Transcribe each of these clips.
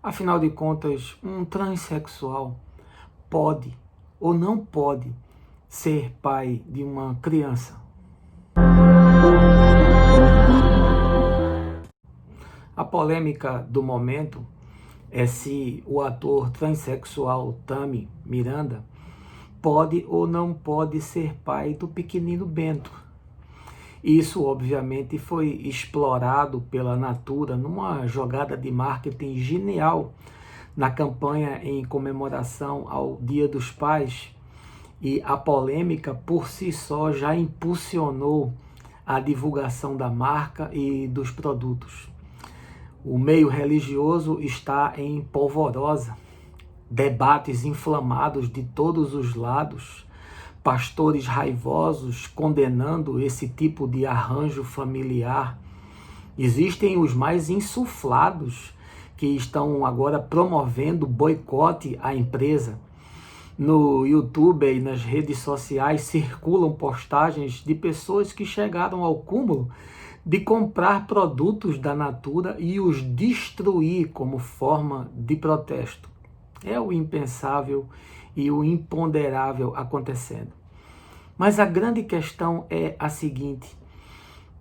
Afinal de contas, um transexual pode ou não pode ser pai de uma criança? A polêmica do momento é se o ator transexual Tami Miranda pode ou não pode ser pai do pequenino Bento. Isso, obviamente, foi explorado pela Natura numa jogada de marketing genial na campanha em comemoração ao Dia dos Pais, e a polêmica por si só já impulsionou a divulgação da marca e dos produtos. O meio religioso está em polvorosa, debates inflamados de todos os lados, pastores raivosos condenando esse tipo de arranjo familiar. Existem os mais insuflados que estão agora promovendo boicote à empresa. No YouTube e nas redes sociais circulam postagens de pessoas que chegaram ao cúmulo de comprar produtos da Natura e os destruir como forma de protesto. É o impensável e o imponderável acontecendo. Mas a grande questão é a seguinte: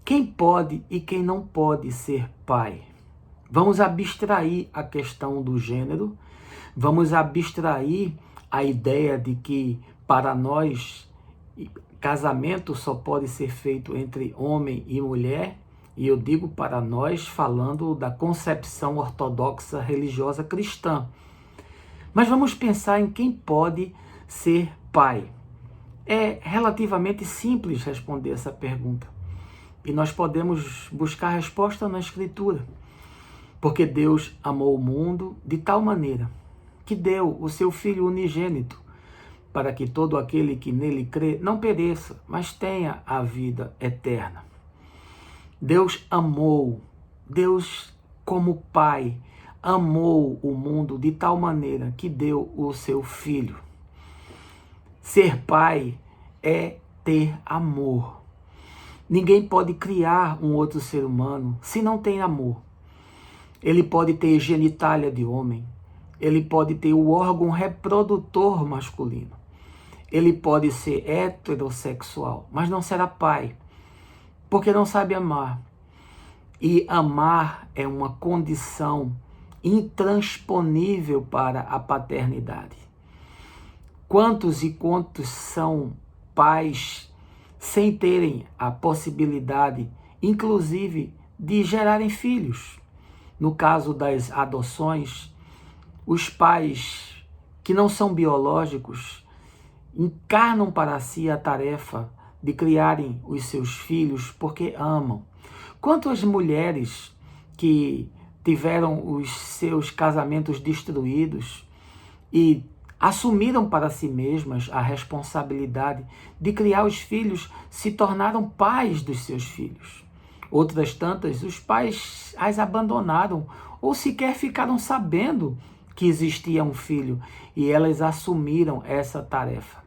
quem pode e quem não pode ser pai? Vamos abstrair a questão do gênero, vamos abstrair a ideia de que, para nós, casamento só pode ser feito entre homem e mulher, e eu digo para nós falando da concepção ortodoxa religiosa cristã. Mas vamos pensar em quem pode ser pai. É relativamente simples responder essa pergunta. E nós podemos buscar a resposta na Escritura. Porque Deus amou o mundo de tal maneira que deu o seu Filho unigênito, para que todo aquele que nele crê não pereça, mas tenha a vida eterna. Deus amou, Deus como Pai, amou o mundo de tal maneira que deu o seu Filho. Ser pai é ter amor. Ninguém pode criar um outro ser humano se não tem amor. Ele pode ter genitália de homem, ele pode ter o órgão reprodutor masculino, ele pode ser heterossexual, mas não será pai, porque não sabe amar. E amar é uma condição intransponível para a paternidade. Quantos e quantos são pais sem terem a possibilidade, inclusive, de gerarem filhos? No caso das adoções, os pais que não são biológicos encarnam para si a tarefa de criarem os seus filhos porque amam. Quantas mulheres que tiveram os seus casamentos destruídos e assumiram para si mesmas a responsabilidade de criar os filhos, se tornaram pais dos seus filhos. Outras tantas, os pais as abandonaram ou sequer ficaram sabendo que existia um filho e elas assumiram essa tarefa.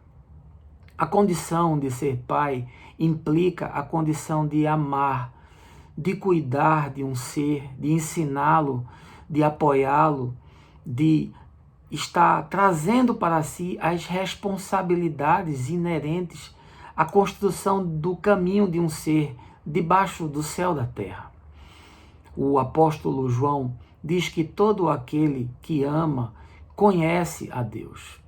A condição de ser pai implica a condição de amar, de cuidar de um ser, de ensiná-lo, de apoiá-lo, de está trazendo para si as responsabilidades inerentes à construção do caminho de um ser debaixo do céu da terra. O apóstolo João diz que todo aquele que ama conhece a Deus.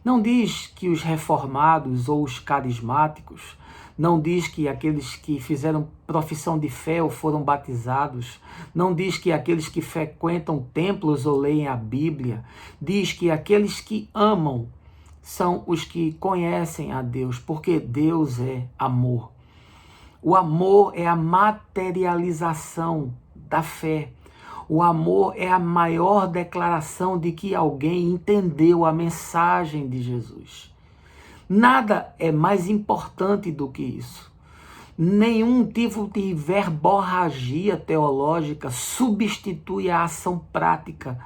Não diz que os reformados ou os carismáticos, não diz que aqueles que fizeram profissão de fé ou foram batizados, não diz que aqueles que frequentam templos ou leem a Bíblia, diz que aqueles que amam são os que conhecem a Deus, porque Deus é amor. O amor é a materialização da fé. O amor é a maior declaração de que alguém entendeu a mensagem de Jesus. Nada é mais importante do que isso. Nenhum tipo de verborragia teológica substitui a ação prática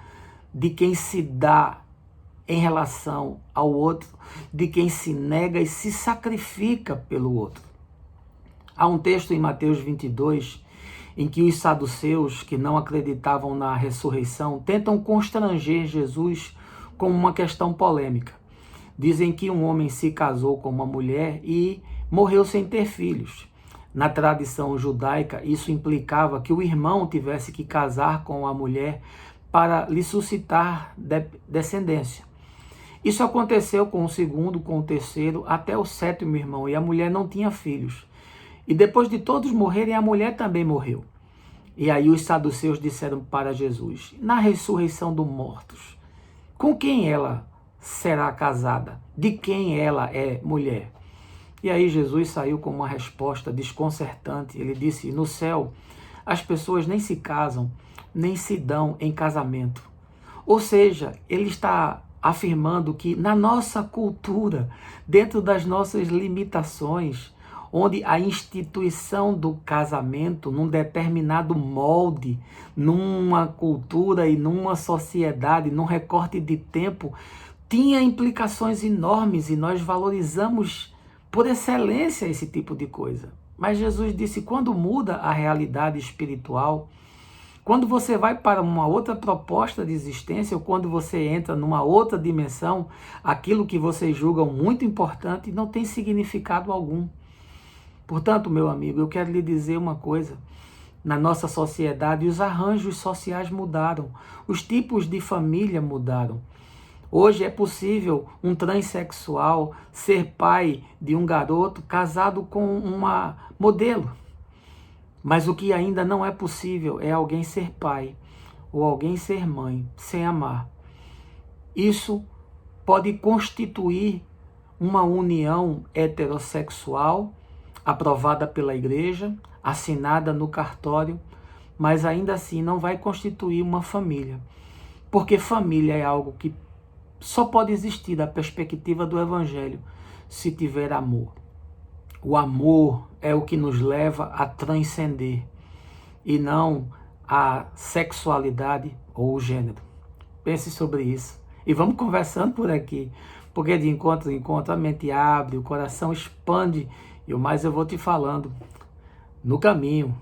de quem se dá em relação ao outro, de quem se nega e se sacrifica pelo outro. Há um texto em Mateus 22 em que os saduceus, que não acreditavam na ressurreição, tentam constranger Jesus com uma questão polêmica. Dizem que um homem se casou com uma mulher e morreu sem ter filhos. Na tradição judaica, isso implicava que o irmão tivesse que casar com a mulher para lhe suscitar descendência. Isso aconteceu com o segundo, com o terceiro, até o sétimo irmão, e a mulher não tinha filhos. E depois de todos morrerem, a mulher também morreu. E aí os saduceus disseram para Jesus: na ressurreição dos mortos, com quem ela será casada? De quem ela é mulher? E aí Jesus saiu com uma resposta desconcertante. Ele disse: no céu, as pessoas nem se casam, nem se dão em casamento. Ou seja, ele está afirmando que na nossa cultura, dentro das nossas limitações, onde a instituição do casamento, num determinado molde, numa cultura e numa sociedade, num recorte de tempo, tinha implicações enormes e nós valorizamos por excelência esse tipo de coisa. Mas Jesus disse, quando muda a realidade espiritual, quando você vai para uma outra proposta de existência, ou quando você entra numa outra dimensão, aquilo que vocês julgam muito importante não tem significado algum. Portanto, meu amigo, eu quero lhe dizer uma coisa. Na nossa sociedade, os arranjos sociais mudaram, os tipos de família mudaram. Hoje é possível um transexual ser pai de um garoto casado com uma modelo. Mas o que ainda não é possível é alguém ser pai ou alguém ser mãe sem amar. Isso pode constituir uma união heterossexual aprovada pela igreja, assinada no cartório, mas ainda assim não vai constituir uma família. Porque família é algo que só pode existir da perspectiva do Evangelho se tiver amor. O amor é o que nos leva a transcender e não a sexualidade ou o gênero. Pense sobre isso e vamos conversando por aqui, porque de encontro em encontro a mente abre, o coração expande e o mais eu vou te falando no caminho.